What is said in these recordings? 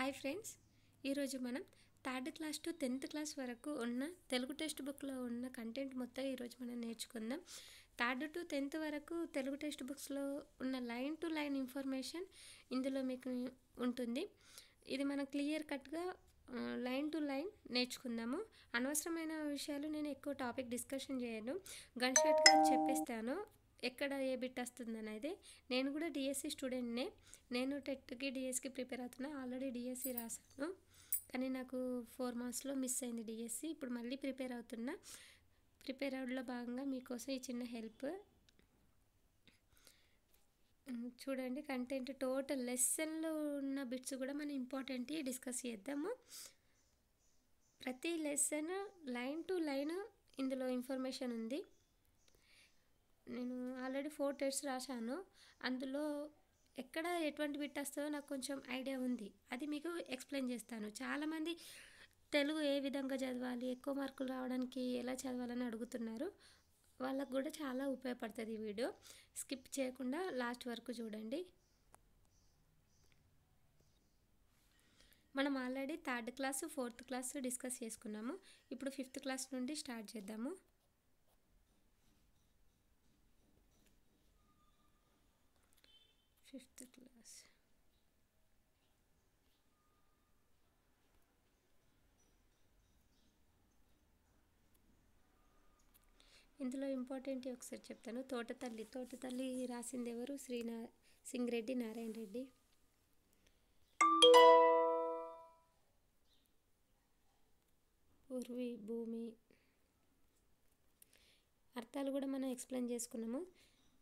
Hi friends, ఈరోజు మనం third class to 10th class వరకు ఉన్న తెలుగు టెక్స్ట్ బుక్లో ఉన్న కంటెంట్ మొత్తం ఈరోజు మనం నేర్చుకుందాం. థర్డ్ టు 10th వరకు తెలుగు టెక్స్ట్ బుక్స్లో ఉన్న లైన్ టు లైన్ ఇన్ఫర్మేషన్ ఇందులో మీకు ఉంటుంది. ఇది మనం క్లియర్ కట్గా లైన్ టు లైన్ నేర్చుకుందాము. అనవసరమైన విషయాలు నేను ఎక్కువ టాపిక్ డిస్కషన్ చేయను, గన్ షాట్గా చెప్పేస్తాను ఎక్కడ ఏ బిట్ వస్తుంది అనేది. నేను కూడా డిఎస్సి స్టూడెంట్నే. నేను టెట్కి డిఎస్సికి ప్రిపేర్ అవుతున్నా. ఆల్రెడీ డిఎస్సి రాసాను, కానీ నాకు 4 మార్క్స్లో మిస్ అయింది డిఎస్సి. ఇప్పుడు మళ్ళీ ప్రిపేర్ అవుతున్నా. ప్రిపేర్ అవడంలో భాగంగా మీకోసం ఈ చిన్న హెల్ప్ చూడండి. కంటెంట్ టోటల్ లెసన్లో ఉన్న బిట్స్ కూడా మనం ఇంపార్టెంట్ డిస్కస్ చేద్దాము. ప్రతి లెసన్ లైన్ టు లైన్ ఇందులో ఇన్ఫర్మేషన్ ఉంది. నేను ఆల్రెడీ 4 టెస్ట్స్ రాశాను. అందులో ఎక్కడ ఎటువంటి బిట్ వస్తుందో నాకు కొంచెం ఐడియా ఉంది. అది మీకు ఎక్స్ప్లెయిన్ చేస్తాను. చాలామంది తెలుగు ఏ విధంగా చదవాలి, ఎక్కువ మార్కులు రావడానికి ఎలా చదవాలని అడుగుతున్నారు. వాళ్ళకు కూడా చాలా ఉపయోగపడుతుంది ఈ వీడియో. స్కిప్ చేయకుండా లాస్ట్ వరకు చూడండి. మనం already 3rd class 4th class discuss చేసుకున్నాము. ఇప్పుడు 5th క్లాస్ నుండి స్టార్ట్ చేద్దాము. ఫిఫ్త్ క్లాస్ ఇందులో ఇంపార్టెంట్ ఒకసారి చెప్తాను. తోటతల్లి రాసింది ఎవరు? సింగిరెడ్డి నారాయణ రెడ్డి. పూర్వి భూమి అర్థాలు కూడా మనం ఎక్స్ప్లెయిన్ చేసుకున్నాము.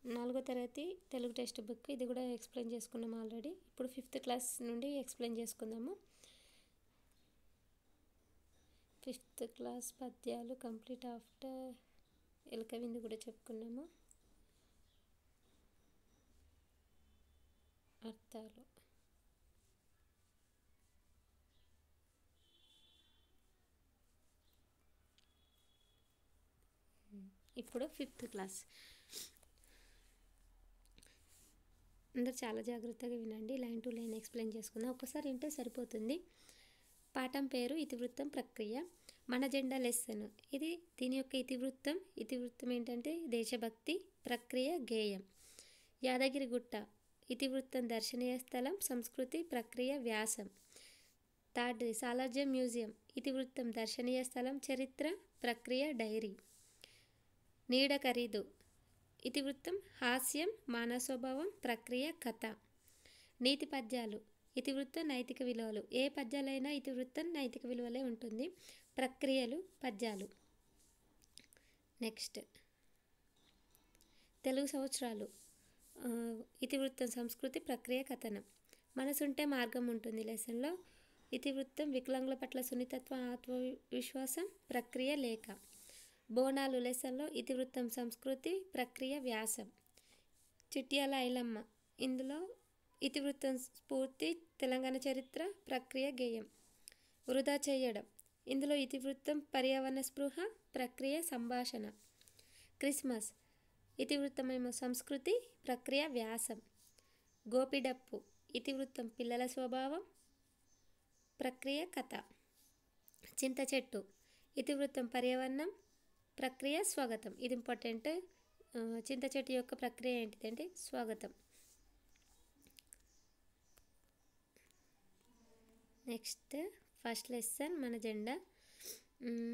4వ తరగతి తెలుగు టెక్స్ట్ బుక్ ఇది కూడా ఎక్స్ప్లెయిన్ చేసుకున్నాము ఆల్రెడీ. ఇప్పుడు 5th క్లాస్ నుండి ఎక్స్ప్లెయిన్ చేసుకుందాము. 5th క్లాస్ పద్యాలు కంప్లీట్ ఆఫ్టర్ ఎలకవిందు కూడా చెప్పుకున్నాము. అర్థాలు ఇప్పుడు 5th క్లాస్. అందరు చాలా జాగ్రత్తగా వినండి. లైన్ టు లైన్ ఎక్స్ప్లెయిన్ చేసుకుందాం. ఒక్కసారి వింటే సరిపోతుంది. పాఠం పేరు ఇతివృత్తం ప్రక్రియ. మన జెండా లెసన్. దీని యొక్క ఇతివృత్తం ఏంటంటే దేశభక్తి, ప్రక్రియ గేయం. యాదగిరిగుట్ట ఇతివృత్తం దర్శనీయ స్థలం, సంస్కృతి, ప్రక్రియ వ్యాసం. థర్డ్ సాలార్జంగ్ మ్యూజియం ఇతివృత్తం దర్శనీయ స్థలం, చరిత్ర, ప్రక్రియ డైరీ. నీడ ఖరీదు ఇతివృత్తం హాస్యం, మానవ స్వభావం, ప్రక్రియ కథ. నీతి పద్యాలు ఇతివృత్తం నైతిక విలువలు. ఏ పద్యాలైనా ఇతివృత్తం నైతిక విలువలే ఉంటుంది. ప్రక్రియలు పద్యాలు. నెక్స్ట్ తెలుగు సంవత్సరాలు ఇతివృత్తం సంస్కృతి, ప్రక్రియ కథనం. మనసుంటే మార్గం ఉంటుంది లెసన్లో. ఇతివృత్తం వికలాంగుల పట్ల సున్నితత్వం, ఆత్మవిశ్వాసం, ప్రక్రియ లేఖ. బోనాలు లెసన్లో ఇతివృత్తం సంస్కృతి, ప్రక్రియ వ్యాసం. చిట్యాల ఐలమ్మ ఇందులో ఇతివృత్తం స్ఫూర్తి, తెలంగాణ చరిత్ర, ప్రక్రియ గేయం. వృధా చేయడం ఇందులో ఇతివృత్తం పర్యావరణ స్పృహ, ప్రక్రియ సంభాషణ. క్రిస్మస్ ఇతివృత్తమేమో సంస్కృతి, ప్రక్రియ వ్యాసం. గోపిడప్పు ఇతివృత్తం పిల్లల స్వభావం, ప్రక్రియ కథ. చింత చెట్టు ఇతివృత్తం పర్యావరణం, ప్రక్రియ స్వాగతం. ఇది ఇంపార్టెంట్. చింత చెట్టు యొక్క ప్రక్రియ ఏంటిదంటే స్వాగతం. నెక్స్ట్ ఫస్ట్ లెసన్ మన జెండా.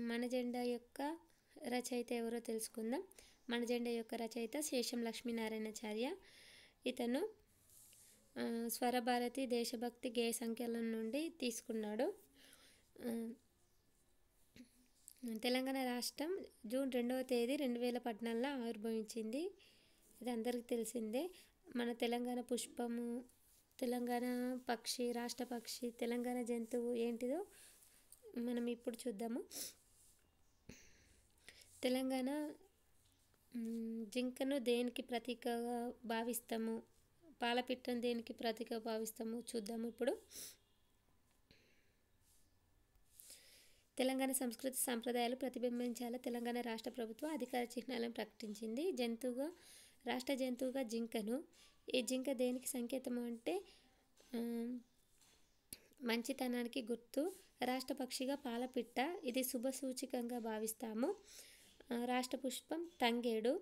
మన జెండా యొక్క రచయిత ఎవరో తెలుసుకుందాం. మన జెండా యొక్క రచయిత శేషం లక్ష్మీనారాయణాచార్య. ఇతను స్వరభారతి దేశభక్తి గేయ సంకలనం నుండి తీసుకున్నాడు. తెలంగాణ రాష్ట్రం జూన్ 2వ తేదీ 2014లో ఆవిర్భవించింది. ఇది అందరికీ తెలిసిందే. మన తెలంగాణ పుష్పము, తెలంగాణ పక్షి, రాష్ట్ర పక్షి, తెలంగాణ జంతువు ఏంటిదో మనం ఇప్పుడు చూద్దాము. తెలంగాణ జింకను దేనికి ప్రతీకగా భావిస్తాము, పాలపిట్టను దేనికి ప్రతీకగా భావిస్తాము చూద్దాము ఇప్పుడు. తెలంగాణ సంస్కృతి సాంప్రదాయాలు ప్రతిబింబించాల తెలంగాణ రాష్ట్ర ప్రభుత్వం అధికార చిహ్నాలను ప్రకటించింది. రాష్ట్ర జంతువుగా జింకను. ఈ జింక దేనికి సంకేతము అంటే మంచితనానికి గుర్తు. రాష్ట్ర పక్షిగా పాలపిట్ట, ఇది శుభ సూచికంగా భావిస్తాము. రాష్ట్ర పుష్పం తంగేడు.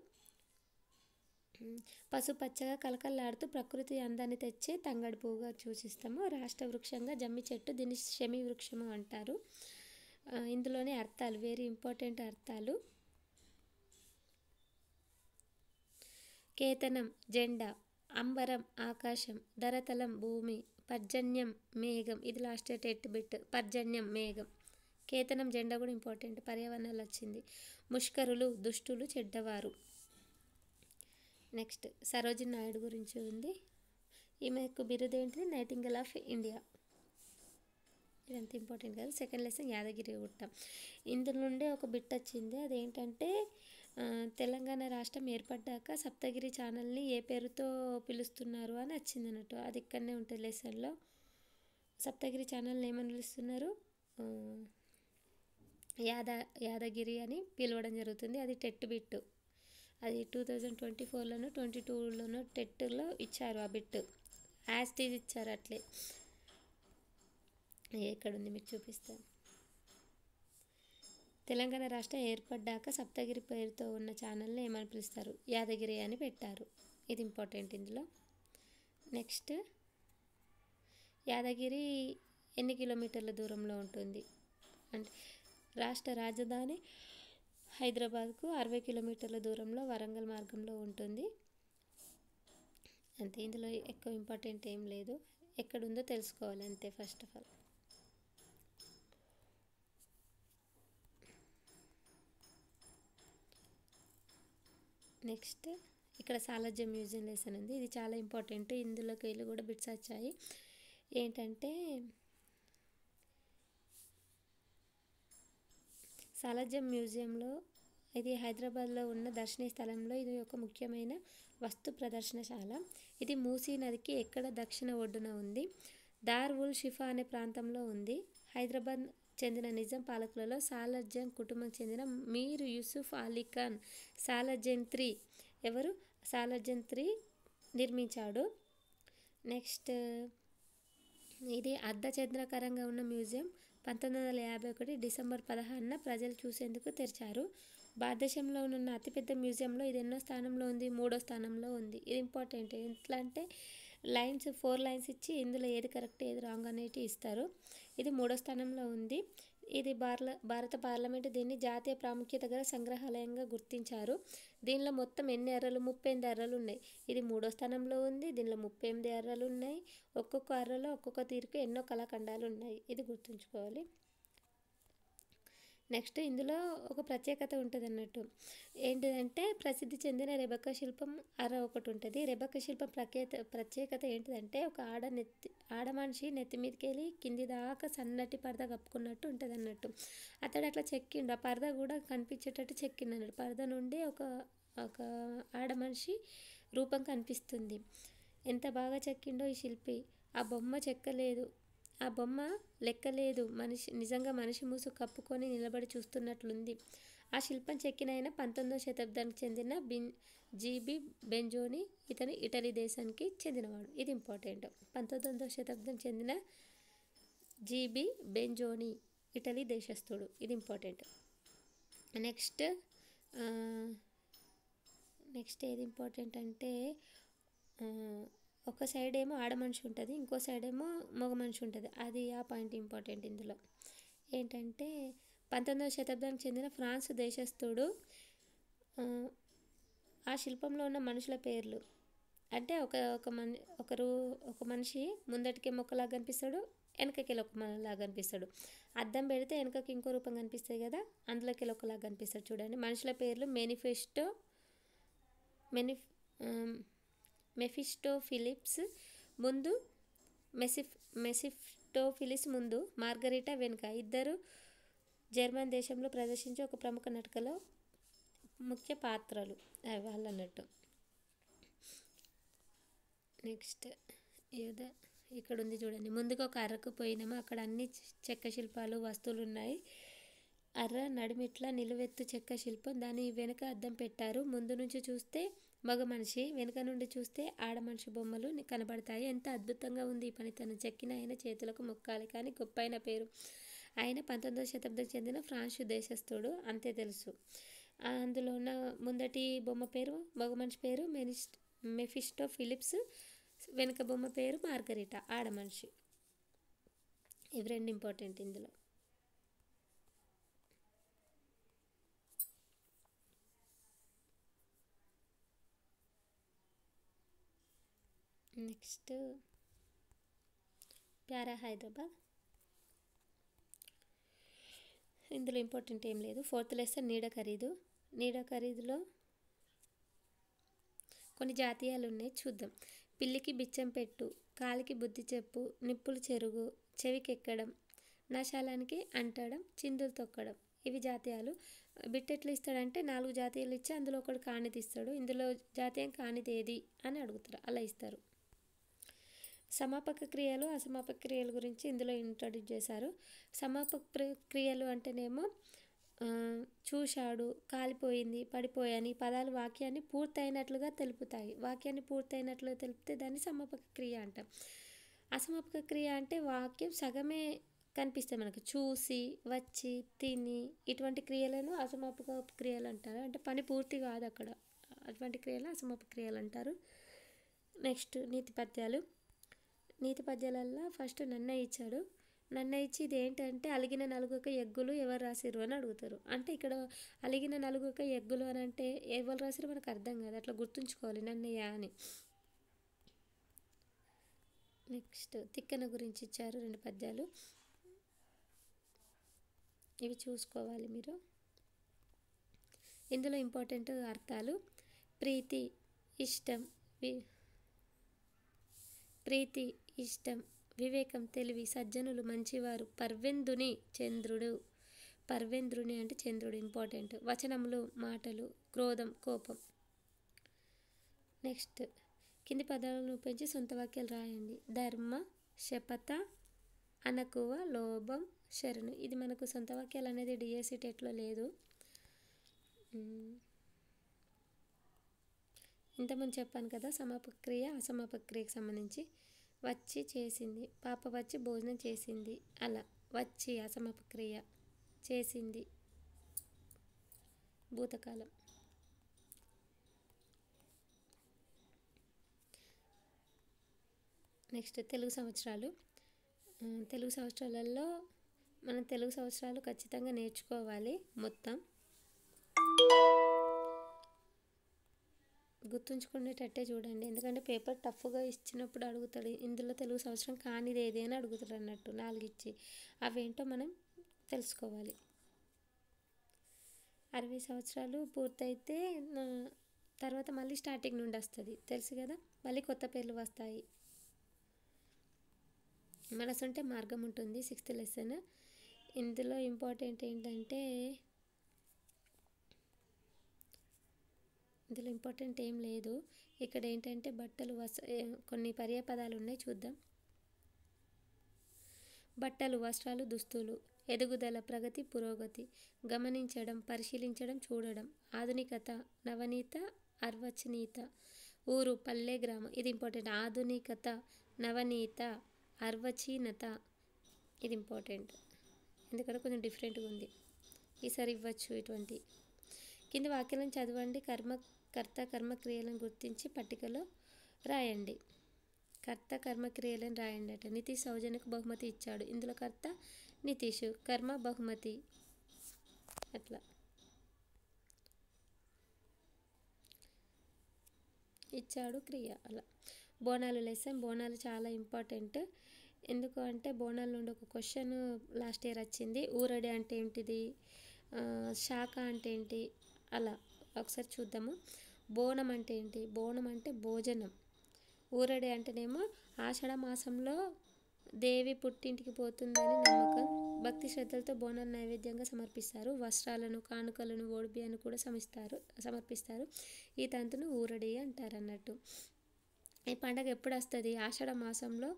పసుపచ్చగా కలకల్లాడుతూ ప్రకృతి అందాన్ని తెచ్చే తంగడి పువ్వుగా సూచిస్తాము. రాష్ట్ర వృక్షంగా జమ్మి చెట్టు, దీన్ని శమి వృక్షము అంటారు. ఇందులోని అర్థాలు, వెరీ ఇంపార్టెంట్ అర్థాలు. కేతనం జెండా, అంబరం ఆకాశం, ధరతలం భూమి, పర్జన్యం మేఘం. ఇది లాస్ట్ టెట్ బిట్, పర్జన్యం మేఘం. కేతనం జెండా కూడా ఇంపార్టెంట్, పర్యావరణాలు వచ్చింది. ముష్కరులు దుష్టులు, చెడ్డవారు. నెక్స్ట్ సరోజిని నాయుడు గురించి ఉంది. ఈమెకు బిరుదు ఏంటిది? Nightingale of India. ఇదంత ఇంపార్టెంట్ కాదు. Second lesson Yadagiri Gutta. ఇందులో నుండే ఒక బిట్ వచ్చింది, అదేంటంటే తెలంగాణ రాష్ట్రం ఏర్పడ్డాక సప్తగిరి ఛానల్ని ఏ పేరుతో పిలుస్తున్నారు అని వచ్చింది అన్నట్టు. అది ఇక్కడనే ఉంటుంది లెసన్లో. సప్తగిరి ఛానల్ని ఏమని పిలుస్తున్నారు? యాదగిరి అని పిలవడం జరుగుతుంది. అది టెట్ బిట్. అది 2024లోనో 22లోనో టెట్లో ఇచ్చారు ఆ బిట్. యాస్టీజ్ ఇచ్చారు అట్లే. ఎక్కడుంది మీకు చూపిస్తాను. తెలంగాణ రాష్ట్రం ఏర్పడ్డాక సప్తగిరి పేరుతో ఉన్న ఛానల్ని ఏమని పిలుస్తారు? యాదగిరి అని పెట్టారు. ఇది ఇంపార్టెంట్ ఇందులో. నెక్స్ట్ యాదగిరి ఎన్ని కిలోమీటర్ల దూరంలో ఉంటుంది అంటే, రాష్ట్ర రాజధాని హైదరాబాద్కు 60 కిలోమీటర్ల దూరంలో వరంగల్ మార్గంలో ఉంటుంది. అంతే, ఇందులో ఎక్కువ ఇంపార్టెంట్ ఏం లేదు. ఎక్కడుందో తెలుసుకోవాలి అంతే ఫస్ట్ ఆఫ్ ఆల్. నెక్స్ట్ ఇక్కడ సాలార్జంగ్ మ్యూజియం లెసన్ ఉంది. ఇది చాలా ఇంపార్టెంట్. ఇందులోకి వెళ్ళి కూడా బిట్స్ వచ్చాయి. ఏంటంటే సాలార్జంగ్ మ్యూజియంలో, ఇది హైదరాబాద్లో ఉన్న దర్శనీయ స్థలంలో ఇది ఒక ముఖ్యమైన వస్తు ప్రదర్శనశాల. ఇది మూసీ నదికి ఎక్కడ దక్షిణ ఒడ్డున ఉంది? దార్ ఉల్ షిఫా అనే ప్రాంతంలో ఉంది. హైదరాబాద్ చెందిన నిజాం పాలకులలో సాలార్జంగ్ కుటుంబం చెందిన మీర్ యూసుఫ్ అలీ ఖాన్ సాలార్జంగ్ III ఎవరు? సాలార్జంగ్ III నిర్మించాడు. నెక్స్ట్ ఇది అర్ధచంద్రాకారంగా ఉన్న మ్యూజియం 1951 డిసెంబర్ 16న ప్రజలు చూసేందుకు తెరిచారు. భారతదేశంలో ఉన్న అతిపెద్ద మ్యూజియంలో ఇది ఎన్నో స్థానంలో ఉంది? 3వ స్థానంలో ఉంది. ఇది ఇంపార్టెంట్. ఎట్లా అంటే లైన్స్ 4 లైన్స్ ఇచ్చి ఇందులో ఏది కరెక్ట్ ఏది రాంగ్ అనేటి ఇస్తారు. ఇది 3వ స్థానంలో ఉంది. ఇది భారత పార్లమెంటు దీన్ని జాతీయ ప్రాముఖ్యత గల సంగ్రహాలయంగా గుర్తించారు. దీనిలో మొత్తం ఎన్ని అర్రలు? 38 అర్రలు ఉన్నాయి. ఇది 3వ స్థానంలో ఉంది. దీనిలో 38 అర్రలు ఉన్నాయి. ఒక్కొక్క అర్రలో ఒక్కొక్క తీరుకు ఎన్నో కళాఖండాలు ఉన్నాయి. ఇది గుర్తుంచుకోవాలి. నెక్స్ట్ ఇందులో ఒక ప్రత్యేకత ఉంటుంది అన్నట్టు. ఏంటిదంటే ప్రసిద్ధి చెందిన రెబెకా శిల్పం అర్ర ఒకటి ఉంటుంది. రెబెకా శిల్పం ప్రత్యేకత ఏంటిదంటే ఒక ఆడ మనిషి నెత్తి మీదకి వెళ్ళి కింది దాకా సన్నటి పరద కప్పుకున్నట్టు ఉంటుంది అన్నట్టు. అతడు అట్లా చెక్కిండు. ఆ పరద కూడా కనిపించేటట్టు చెక్కిండు అన్నట్టు. పరద నుండి ఒక ఆడ మనిషి రూపం కనిపిస్తుంది. ఎంత బాగా చెక్కిండో ఈ శిల్పి. ఆ బొమ్మ చెక్కలేదు, ఆ బొమ్మ లెక్కలేదు. నిజంగా మనిషి మూసు కప్పుకొని నిలబడి చూస్తున్నట్లుంది. ఆ శిల్పం చెక్కిన ఆయన 19వ శతాబ్దానికి చెందిన జీబీ బెంజోని. ఇతను ఇటలీ దేశానికి చెందినవాడు. ఇది ఇంపార్టెంట్. 19వ శతాబ్దం చెందిన జీబీ బెంజోని, ఇటలీ దేశస్థుడు. ఇది ఇంపార్టెంట్. నెక్స్ట్ ఏది ఇంపార్టెంట్ అంటే ఒక సైడ్ ఏమో ఆడ మనిషి ఉంటుంది, ఇంకో సైడ్ ఏమో మగ మనిషి ఉంటుంది. అది ఆ పాయింట్ ఇంపార్టెంట్ ఇందులో. ఏంటంటే 19వ శతాబ్దానికి చెందిన ఫ్రాన్స్ దేశస్థుడు. ఆ శిల్పంలో ఉన్న మనుషుల పేర్లు అంటే ఒక మనిషి ముందటికేమో ఒకలాగా కనిపిస్తాడు, వెనకకి ఒకలాగా కనిపిస్తాడు. అద్దం పెడితే వెనకకి ఇంకో రూపం కనిపిస్తుంది కదా, అందులోకి ఒకలాగా కనిపిస్తాడు. చూడండి, మనుషుల పేర్లు మెఫిస్టోఫిలిప్స్ ముందు, మెసిఫ్టోఫిలిస్ ముందు, మార్గరిటా వెనుక. ఇద్దరు జర్మన్ దేశంలో ప్రదర్శించే ఒక ప్రముఖ నాటకలో ముఖ్య పాత్రలు వాళ్ళు అన్నట్టు. నెక్స్ట్ ఇక్కడ ఉంది చూడండి. ముందుగా ఒక అర్రకు పోయినామా, అక్కడ అన్ని చెక్క శిల్పాలు వస్తువులు ఉన్నాయి. అర్ర నడిమిట్ల నిలువెత్తు చెక్క శిల్పం, దాని వెనుక అద్దం పెట్టారు. ముందు నుంచి చూస్తే మగ మనిషి, వెనుక నుండి చూస్తే ఆడ మనిషి బొమ్మలు కనబడతాయి. ఎంత అద్భుతంగా ఉంది ఈ పనితనం. చెక్కిన ఆయన చేతులకు మొక్కాలి కానీ గొప్పైన పేరు. ఆయన 19వ శతాబ్దం చెందిన ఫ్రాన్సు దేశస్థుడు, అంతే తెలుసు. అందులో ఉన్న ముందటి బొమ్మ పేరు, మగ మనిషి పేరు మెఫిస్టో ఫిలిప్స్, వెనుక బొమ్మ పేరు మార్గరిటా, ఆడ మనిషి. ఇవి రెండు ఇంపార్టెంట్ ఇందులో. Next para Hyderabad. ఇందులో ఇంపార్టెంట్ ఏం లేదు. 4th లెసన్ నీడ ఖరీదు. నీడ ఖరీదులో కొన్ని జాతీయాలు ఉన్నాయి, చూద్దాం. పిల్లికి బిచ్చం పెట్టు, కాలికి బుద్ధి చెప్పు, నిప్పులు చెరుగు, చెవికెక్కడం, నశాలానికి అంటడం, చిందులు తొక్కడం. ఇవి జాతీయాలు. బిట్ ఎట్లా ఇస్తాడంటే 4 జాతీయాలు ఇచ్చి అందులో ఒకటి కానిది ఇస్తాడు. ఇందులో జాతీయం కానిది ఏది అని అడుగుతారు, అలా ఇస్తారు. సమాపక క్రియలు, అసమాపక క్రియల గురించి ఇందులో ఇంట్రడ్యూస్ చేశారు. సమాపక క్రియలు అంటేనేమో చూశాడు, కాలిపోయింది, పడిపోయాని పదాలు వాక్యాన్ని పూర్తయినట్లుగా తెలుపుతాయి. వాక్యాన్ని పూర్తయినట్లుగా తెలిపితే దాన్ని సమాపక క్రియ అంటాం. అసమాపక క్రియ అంటే వాక్యం సగమే కనిపిస్తాయి మనకు. చూసి, వచ్చి, తిని, ఇటువంటి క్రియలను అసమాపక క్రియలు అంటారు. అంటే పని పూర్తి కాదు అక్కడ, అటువంటి క్రియలు అసమాపక క్రియలు అంటారు. నెక్స్ట్ నీతి పద్యాలు. నీతి పద్యాలల్లో ఫస్ట్ నన్నయ్య ఇచ్చాడు. నన్నయ్య ఇచ్చి ఇది ఏంటంటే అలిగిన నలుగుక ఎగ్గులు ఎవరు రాసిరు అని అడుగుతారు. అంటే ఇక్కడ అలిగిన నలుగుక ఎగ్గులు అని అంటే ఎవరు రాసిరు మనకు అర్థం కాదు, అట్లా గుర్తుంచుకోవాలి నన్నయ్య అని. నెక్స్ట్ తిక్కన గురించి ఇచ్చారు 2 పద్యాలు, ఇవి చూసుకోవాలి మీరు. ఇందులో ఇంపార్టెంట్ అర్థాలు: ప్రీతి, ఇష్టం, ప్రీతి, ఇష్టం, వివేకం, తెలివి, సజ్జనులు, మంచివారు, పర్వెందుని, చంద్రుడు. పర్వెంద్రుని అంటే చంద్రుడు ఇంపార్టెంట్. వచనములు, మాటలు, క్రోధం, కోపం. నెక్స్ట్ కింది పదాలను ఉపయోగించి సొంత వాక్యాలు రాయండి. ధర్మ, శపథ, అనకువ, లోభం, శరణు. ఇది మనకు సొంత వాక్యాలు అనేది డిఎస్సి టెట్లో లేదు. ఇంతకుముందు చెప్పాను కదా సమాపక క్రియ, అసమాపక క్రియకు సంబంధించి. వచ్చి, చేసింది, పాప వచ్చి భోజనం చేసింది, అలా. వచ్చి అసమాపక క్రియ, చేసింది భూతకాలం. నెక్స్ట్ తెలుగు సంవత్సరాలు. తెలుగు సంవత్సరాలలో మనం తెలుగు సంవత్సరాలు ఖచ్చితంగా నేర్చుకోవాలి మొత్తం. గుర్తుంచుకునేటట్టే చూడండి, ఎందుకంటే పేపర్ టఫ్గా ఇచ్చినప్పుడు అడుగుతాడు ఇందులో తెలుగు సంవత్సరం కానిది ఏది అని అడుగుతాడు అన్నట్టు 4 ఇచ్చి. అవేంటో మనం తెలుసుకోవాలి. 60 సంవత్సరాలు పూర్తయితే తర్వాత మళ్ళీ స్టార్టింగ్ నుండి వస్తుంది, తెలుసు కదా. మళ్ళీ కొత్త పేర్లు వస్తాయి. మనసుంటే మార్గం ఉంటుంది 6th లెసన్. ఇందులో ఇంపార్టెంట్ ఏంటంటే ఇందులో ఇంపార్టెంట్ ఏం లేదు. ఇక్కడ ఏంటంటే బట్టలు, కొన్ని పర్యాయపదాలు ఉన్నాయి, చూద్దాం. బట్టలు, వస్త్రాలు, దుస్తులు. ఎదుగుదల, ప్రగతి, పురోగతి. గమనించడం, పరిశీలించడం, చూడడం. ఆధునికత, నవనీత, అర్వచనీయత. ఊరు, పల్లె, గ్రామం. ఇది ఇంపార్టెంట్. ఆధునికత, నవనీత, అర్వచీనత. ఇది ఇంపార్టెంట్, ఎందుకంటే కొంచెం డిఫరెంట్గా ఉంది, ఈసారి ఇవ్వచ్చు ఇటువంటి. కింది వాక్యాలను చదవండి. కర్త కర్మక్రియలను గుర్తించి పట్టికలో రాయండి. కర్త కర్మక్రియలను రాయండి అట. నితీష్ సౌజన్యకు బహుమతి ఇచ్చాడు. ఇందులో కర్త నితీష్, కర్మ బహుమతి, అట్లా ఇచ్చాడు క్రియ, అలా. బోనాలు లెసన్. బోనాలు చాలా ఇంపార్టెంట్. ఎందుకు అంటే బోనాల నుండి ఒక క్వశ్చన్ లాస్ట్ ఇయర్ వచ్చింది. ఊరడి అంటే ఏంటిది, శాఖ అంటే ఏంటి, అలా ఒకసారి చూద్దాము. బోనం అంటే ఏంటి, బోనం అంటే భోజనం. ఊరడి అంటేనేమో ఆషాఢ మాసంలో దేవి పుట్టింటికి పోతుందని నమ్మకం. భక్తి శ్రద్ధలతో బోనాలు నైవేద్యంగా సమర్పిస్తారు. వస్త్రాలను, కానుకలను, ఓడిబియ్యాన్ని కూడా సమర్పిస్తారు. ఈ తంతును ఊరడి అంటారు అన్నట్టు. ఈ పండుగ ఎప్పుడు వస్తుంది, ఆషాఢ మాసంలో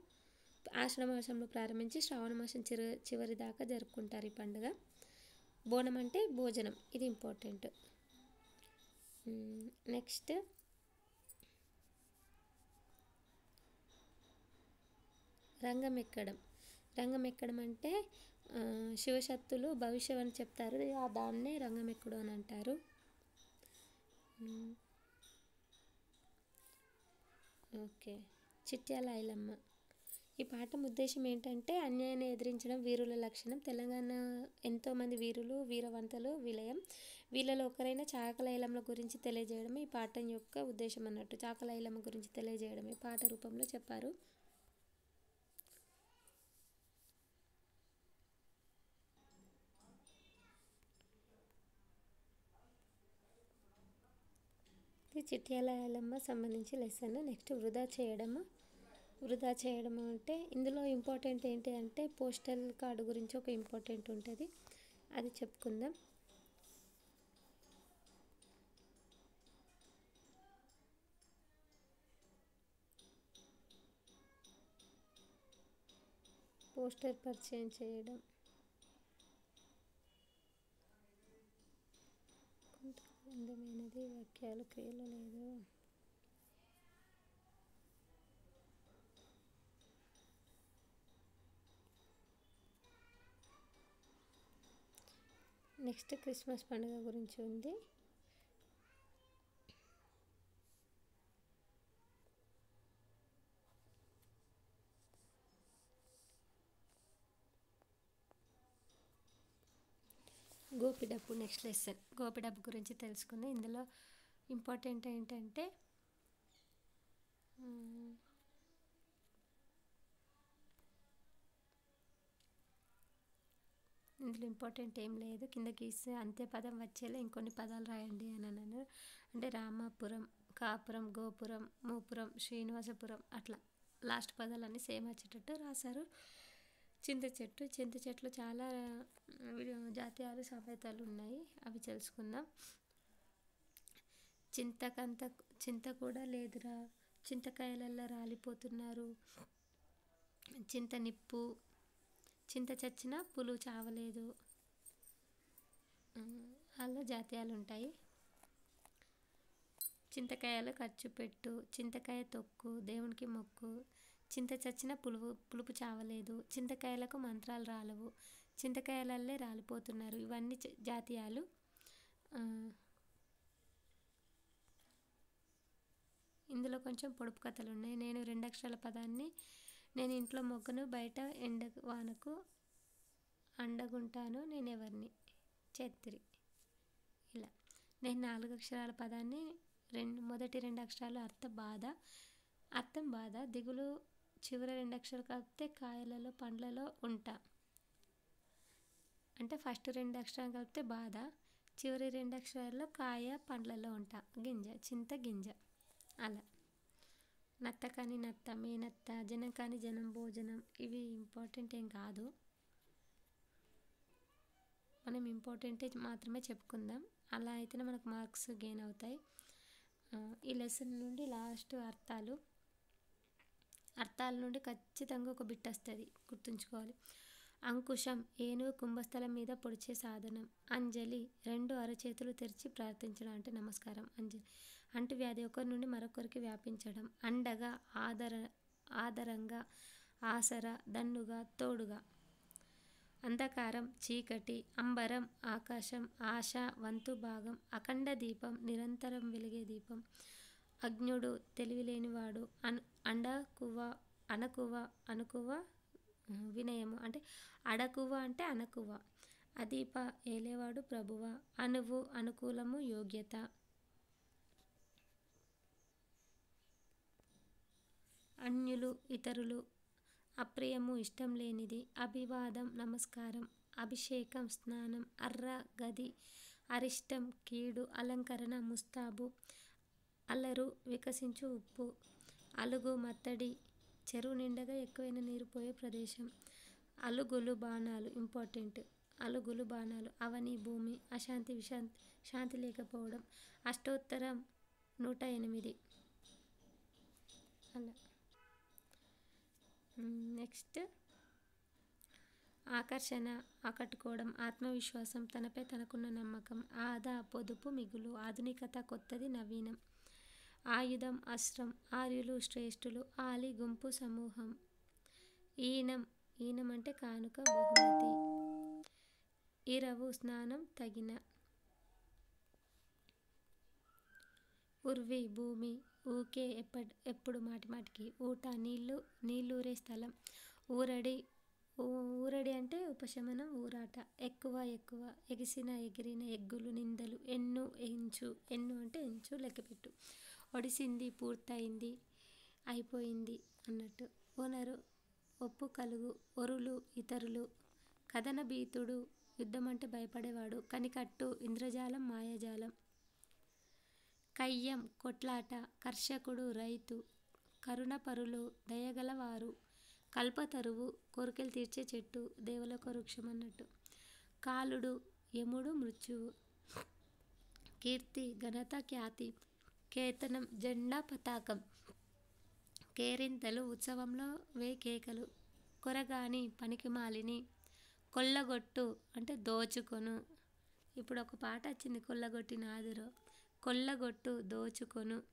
ప్రారంభించి శ్రావణ మాసం చివరి దాకా జరుపుకుంటారు ఈ పండుగ. బోనం అంటే భోజనం, ఇది ఇంపార్టెంట్. నెక్స్ట్ రంగం ఎక్కడం. రంగం ఎక్కడం అంటే శివశక్తులు భవిష్యవని చెప్తారు, దాన్నే రంగం ఎక్కడం అని అంటారు. ఓకే. చిట్యాల ఐలమ్మ. ఈ పాఠం ఉద్దేశం ఏంటంటే అన్యాయాన్ని ఎదిరించడం వీరుల లక్షణం. తెలంగాణ ఎంతోమంది వీరులు వీరవంతలు విలయం. వీళ్ళలో ఒకరైన చాకల ఐలమ్మ గురించి తెలియజేయడమే ఈ పాఠం యొక్క ఉద్దేశం అన్నట్టు. చాకల ఐలమ్మ గురించి తెలియజేయడమే పాట రూపంలో చెప్పారు. ఇది చిట్యాల ఐలమ్మ సంబంధించి లెసన్. నెక్స్ట్ వృధా చేయడం అంటే ఇందులో ఇంపార్టెంట్ ఏంటి అంటే పోస్టల్ కార్డు గురించి ఒక ఇంపార్టెంట్ ఉంటుంది, అది చెప్పుకుందాం. పోస్టర్ పరిచయం చేయడం. కొంత అందమైనది వాక్యాలు క్రియలు లేదు. నెక్స్ట్ క్రిస్మస్ పండుగ గురించి ఉంది. గోపిడప్పు నెక్స్ట్ లెసన్. గోపిడప్పు గురించి తెలుసుకుంది. ఇందులో ఇంపార్టెంట్ ఏంటంటే ఇందులో ఇంపార్టెంట్ ఏం లేదు, కింద గీస్తే అంత్య పదం వచ్చేలా ఇంకొన్ని పదాలు రాయండి అని అన్నాను. అంటే రామాపురం, కాపురం, గోపురం, మూపురం, శ్రీనివాసపురం అట్లా లాస్ట్ పదాలన్నీ సేమ్ వచ్చేటట్టు రాశారు. చింత చెట్లు చాలా జాతీయాలు సామెతలు ఉన్నాయి, అవి తెలుసుకుందాం. చింత కూడా లేదురా, చింతకాయలల్లా రాలిపోతున్నారు, చింత నిప్పు, చింత చచ్చినా పులుగు చావలేదు, అలా జాతీయాలు ఉంటాయి. చింతకాయలు ఖర్చు పెట్టు, చింతకాయ తొక్కు, దేవునికి మొక్కు, చింత చచ్చిన పులుపు చావలేదు, చింతకాయలకు మంత్రాలు రాలవు, చింతకాయలల్లే రాలిపోతున్నారు, ఇవన్నీ జాతీయాలు. ఇందులో కొంచెం పొడుపు కథలు ఉన్నాయి. నేను 2 అక్షరాల పదాన్ని, నేను ఇంట్లో మొగ్గను బయట వానకు అండగుంటాను, నేనెవరిని చేత్తిరి. ఇలా నేను 4 అక్షరాల పదాన్ని, మొదటి 2 అక్షరాలు అర్థం బాధ, దిగులు చివరి 2 అక్షరాలు కలిపితే కాయలలో పండ్లలో ఉంటా. అంటే ఫస్ట్ 2 అక్షరాలు కలిపితే బాధ, చివరి 2 అక్షరాల్లో కాయ పండ్లలో ఉంటా, గింజ, చింత గింజ. అలా నత్త కాని నత్త, మేనత్త, జనం కాని జనం, భోజనం, ఇవి ఇంపార్టెంట్ ఏం కాదు, మనం ఇంపార్టెంట్ మాత్రమే చెప్పుకుందాం, అలా అయితేనే మనకు మార్క్స్ గెయిన్ అవుతాయి. ఈ లెసన్ నుండి లాస్ట్ అర్థాల నుండి ఖచ్చితంగా ఒక బిట్ వస్తుంది, గుర్తుంచుకోవాలి. అంకుశం ఏనుగు కుంభస్థలం మీద పొడిచే సాధనం. అంజలి 2 అరచేతులు తెరిచి ప్రార్థించడం అంటే నమస్కారం. అంజలి అంటువ్యాధి ఒకరి నుండి మరొకరికి వ్యాపించడం. అండగా, ఆదరంగా, ఆసరా, దన్నుగా, తోడుగా. అంధకారం చీకటి, అంబరం ఆకాశం, ఆశ వంతు భాగం, అఖండ దీపం నిరంతరం వెలిగే దీపం, అజ్ఞుడు తెలివిలేనివాడు, అనుకువ వినయము అంటే అడకువ అంటే అనకువ, అదీప ఏలేవాడు ప్రభువ, అనువు అనుకూలము యోగ్యత. అన్యులు ఇతరులు, అప్రియము ఇష్టం లేనిది, అభివాదం నమస్కారం, అభిషేకం స్నానం, అర్ర గది, అరిష్టం కీడు, అలంకరణ ముస్తాబు, అల్లరు వికసించు ఉప్పు, అలుగు మత్తడి, చెరువు నిండగా ఎక్కువైన నీరు పోయే ప్రదేశం, అలుగులు బాణాలు ఇంపార్టెంట్, అలుగులు బాణాలు, అవని భూమి, అశాంతి శాంతి లేకపోవడం, అష్టోత్తరం 108. అలా నెక్స్ట్ ఆకర్షణ ఆకట్టుకోవడం, ఆత్మవిశ్వాసం, తనపై తనకున్న నమ్మకం, ఆదా పొదుపు మిగులు, ఆధునికత కొత్తది నవీనం, ఆయుధం అస్త్రం, ఆర్యులు శ్రేష్ఠులు, ఆలి గుంపు సమూహం, ఈనం, ఈనం అంటే కానుక బహుమతి. ఇరవు స్నానం తగిన. ఉర్వి భూమి, ఊకే ఎప్పుడు మాటిమాటికి. ఊట నీళ్ళు, నీళ్ళూరే స్థలం. ఊరడి, ఊరడి అంటే ఉపశమనం, ఊరాట. ఎక్కువ, ఎగిసిన ఎగిరిన, ఎగ్గులు, నిందలు. ఎన్ను ఎంచు, ఎన్ను అంటే ఎంచు, లెక్కపెట్టు. ఒడిసింది, పూర్తయింది, అయిపోయింది అన్నట్టు. ఓనరు, ఒప్పు కలుగు. ఒరులు, ఇతరులు. కథన భీతుడు, యుద్ధం అంటే భయపడేవాడు. కనికట్టు, ఇంద్రజాలం, మాయాజాలం. కయ్యం, కొట్లాట. కర్షకుడు, రైతు. కరుణపరులు, దయగలవారు. కల్పతరువు, కోరికలు తీర్చే చెట్టు, దేవలోక వృక్షం అన్నట్టు. కాలుడు, యముడు, మృత్యువు. కీర్తి, ఘనత, ఖ్యాతి. కేతనం, జెండా, పతాకం. కేరింతలు, ఉత్సవంలో కేకలు. కొరగాని, పనికిమాలిని. కొల్లగొట్టు అంటే దోచుకొను. ఇప్పుడు ఒక పాట వచ్చింది, కొల్లగొట్టి నాదురో. కొల్లగొట్టు, దోచుకొను.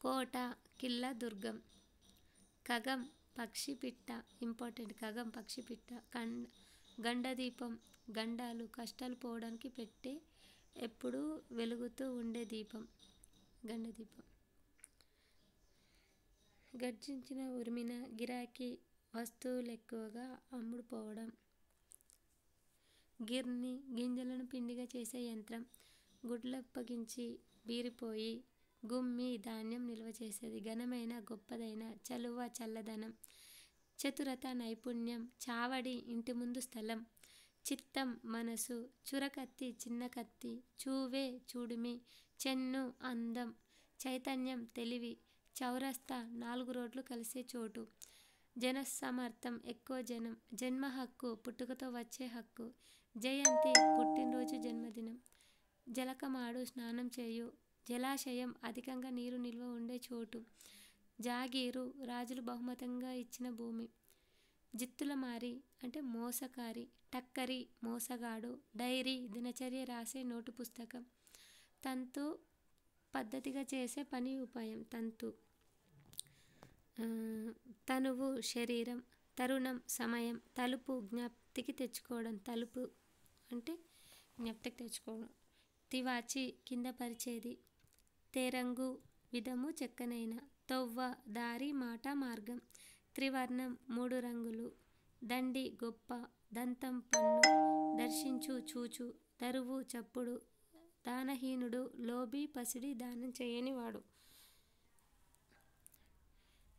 కోట, కిల్ల, దుర్గం. ఖగం, పక్షి, పిట్ట. ఇంపార్టెంట్, ఖగం పక్షి, పిట్ట. గండదీపం, గండాలు, కష్టాలు పోవడానికి పెట్టే ఎప్పుడూ వెలుగుతూ ఉండే దీపం, గండదీపం. గర్జించిన, ఉరిమిన. గిరాకీ, వస్తువులు ఎక్కువగా అమ్ముడుపోవడం. గిర్ని, గింజలను పిండిగా చేసే యంత్రం. గుడ్లప్పగించి, బీరిపోయి. గుమ్మి, ధాన్యం నిల్వ చేసేది. ఘనమైన, గొప్పదైన. చలువ, చల్లదనం. చతురత, నైపుణ్యం. చావడి, ఇంటి ముందు స్థలం. చిత్తం, మనసు. చురకత్తి, చిన్న కత్తి. చూవే, చూడిమి. చెన్ను, అందం. చైతన్యం, తెలివి. చౌరస్తా, 4 రోడ్లు కలిసే చోటు. జనసమర్థం, ఎక్కువ జనం. జన్మ హక్కు, పుట్టుకతో వచ్చే హక్కు. జయంతి, పుట్టినరోజు, జన్మదినం. జలకమాడు, స్నానం చేయు. జలాశయం, అధికంగా నీరు నిల్వ ఉండే చోటు. జాగీరు, రాజులు బహుమతంగా ఇచ్చిన భూమి. జిత్తులమారి అంటే మోసకారి. టక్కరి, మోసగాడు. డైరీ, దినచర్య రాసే నోటు పుస్తకం. తంతు, పద్ధతిగా చేసే పని, ఉపాయం. తంతు. తనువు, శరీరం. తరుణం, సమయం. తలుపు, జ్ఞప్తికి తెచ్చుకోవడం. తలుపు అంటే జ్ఞప్తికి తెచ్చుకోవడం. తివాచి, కింద పరిచేది. తేరంగు, విధము, చెక్కనైన. తొవ్వ, దారి, మాట, మార్గం. త్రివర్ణం, 3 రంగులు. దండి, గొప్ప. దంతం, పన్ను. దర్శించు, చూచు. దరువు, చప్పుడు. దానహీనుడు, లోభి, పసిడి, దానం చేయనివాడు.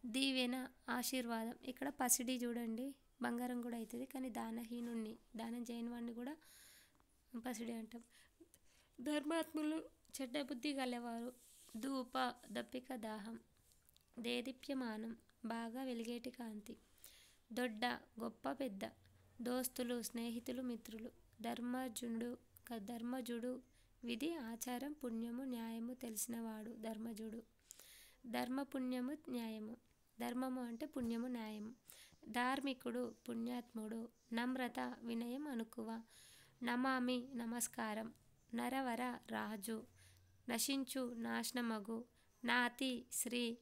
దీవెన, ఆశీర్వాదం. ఇక్కడ పసిడి చూడండి, బంగారం కూడా అవుతుంది, కానీ దానహీనుణ్ణి, దానం చేయని వాడిని కూడా పసిడి అంటాం. ధర్మాత్ములు, చెడ్డ బుద్ధి గలవారు. ధూప, దప్పిక, దాహం. దేదీప్యమానం, బాగా వెలిగేటి కాంతి. దొడ్డ, గొప్ప, పెద్ద. దోస్తులు, స్నేహితులు, మిత్రులు. ధర్మజుడు, విధి, ఆచారం, పుణ్యము, న్యాయము తెలిసినవాడు. ధర్మజుడు. ధర్మపుణ్యము, న్యాయము. ధర్మము అంటే పుణ్యము, న్యాయము. ధార్మికుడు, పుణ్యాత్ముడు. నమ్రత, వినయం, అణకువ. నమామి, నమస్కారం. నరవర, రాజు. నశించు, నాశనమగు. నాతి, స్త్రీ.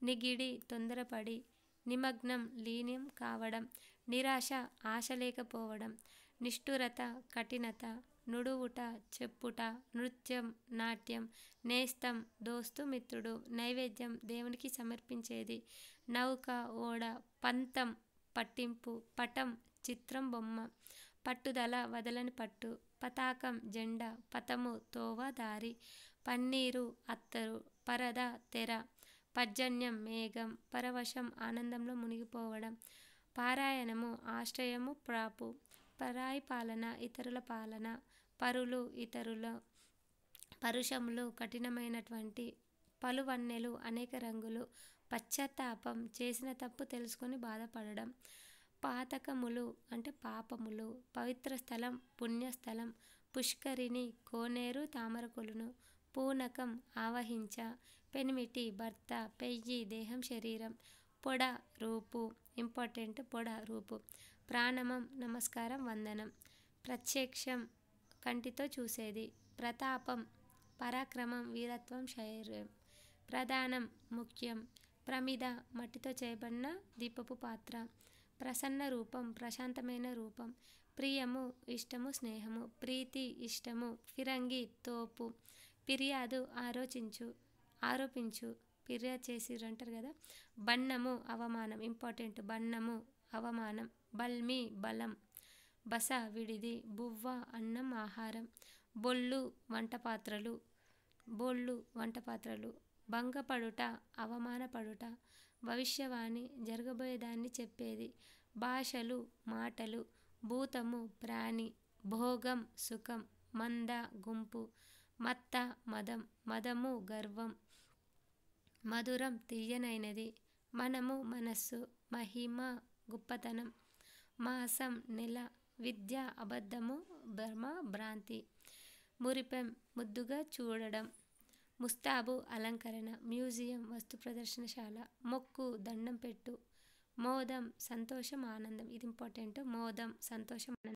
నిగిడి, తొందరపడి. నిమగ్నం, లీనం కావడం. నిరాశ, ఆశ లేకపోవడం. నిష్ఠురత, కఠినత. నుడువుట, చెప్పుట. నృత్యం, నాట్యం. నేస్తం, దోస్తు, మిత్రుడు. నైవేద్యం, దేవునికి సమర్పించేది. నౌక, ఓడ. పంతం, పట్టింపు. పటం, చిత్రం, బొమ్మ. పట్టుదల, వదలని పట్టు. పతాకం, జెండా. పథము, తోవ, దారి. పన్నీరు, అత్తరు. పరద, తెర. పర్జన్యం, మేఘం. పరవశం, ఆనందంలో మునిగిపోవడం. పారాయణము, ఆశ్రయము, ప్రాపు. పరాయి పాలన, ఇతరుల పాలన. పరులు, ఇతరుల. పరుషములు, కఠినమైనటువంటి. పలువన్నెలు, అనేక రంగులు. పశ్చాత్తాపం, చేసిన తప్పు తెలుసుకొని బాధపడడం. పాతకములు అంటే పాపములు. పవిత్ర స్థలం, పుణ్యస్థలం. పుష్కరిణి, కోనేరు, తామరకొలను. పూనకం, ఆవహించ. పెనిమిటి, భర్త. పెయ్యి, దేహం, శరీరం. పొడ, రూపు. ఇంపార్టెంట్, పొడ, రూపు. ప్రాణమం, నమస్కారం, వందనం. ప్రత్యక్షం, కంటితో చూసేది. ప్రతాపం, పరాక్రమం, వీరత్వం, శౌర్యం. ప్రధానం, ముఖ్యం. ప్రమిద మట్టితో చేయబడిన దీపపు పాత్ర. ప్రసన్న రూపం ప్రశాంతమైన రూపం. ప్రియము ఇష్టము స్నేహము. ప్రీతి ఇష్టము. ఫిరంగి తోపు. ఫిర్యాదు ఆరోపించు ఫిర్యాదు చేసిర్రు అంటారు కదా. బన్నము అవమానం ఇంపార్టెంట్. బన్నము అవమానం. బల్మి బలం. బస విడిది. బువ్వ అన్నం ఆహారం. బొళ్ళు వంట పాత్రలు. భంగపడుట అవమానపడుట. భవిష్యవాణి జరగబోయేదాన్ని చెప్పేది. భాషలు మాటలు. భూతము ప్రాణి. భోగం సుఖం. మంద గుంపు. మత్త మదం. మదము గర్వం. మధురం తీయనైనది. మనము మనస్సు. మహిమ గొప్పతనం. మాసం నెల. విద్య అబద్ధము భ్రమ భ్రాంతి. మురిపెం ముద్దుగా చూడడం. ముస్తాబు అలంకరణ. మ్యూజియం వస్తు ప్రదర్శనశాల. మొక్కు దండం పెట్టు. మోదం సంతోషం ఆనందం. ఇది ఇంపార్టెంట్. మోదం సంతోషం ఆనందం.